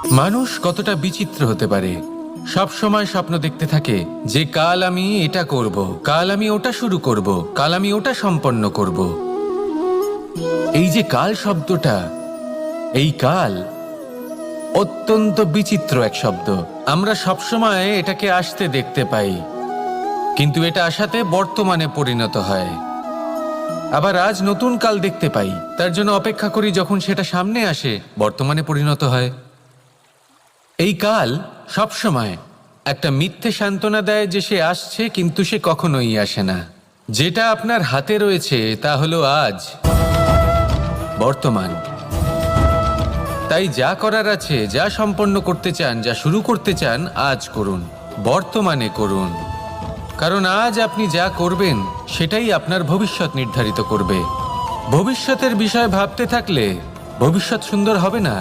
মানুষ কতটা বিচিত্র হতে পারে। সব সময় স্বপ্ন দেখতে থাকে যে কাল আমি এটা করব, কাল আমি ওটা শুরু করব, কাল আমি ওটা সম্পন্ন করব। এই যে কাল শব্দটা, এই কাল অত্যন্ত বিচিত্র এক শব্দ। আমরা সবসময় এটাকে আসতে দেখতে পাই, কিন্তু এটা আসাতে বর্তমানে পরিণত হয়। আবার আজ নতুন কাল দেখতে পাই, তার জন্য অপেক্ষা করি, যখন সেটা সামনে আসে বর্তমানে পরিণত হয়। এই কাল সবসময় একটা মিথ্যে সান্ত্বনা দেয় যে সে আসছে, কিন্তু সে কখনোই আসে না। যেটা আপনার হাতে রয়েছে তা হলো আজ, বর্তমান। তাই যা করার আছে, যা সম্পন্ন করতে চান, যা শুরু করতে চান, আজ করুন, বর্তমানে করুন। কারণ আজ আপনি যা করবেন সেটাই আপনার ভবিষ্যৎ নির্ধারিত করবে। ভবিষ্যতের বিষয়ে ভাবতে থাকলে ভবিষ্যৎ সুন্দর হবে না।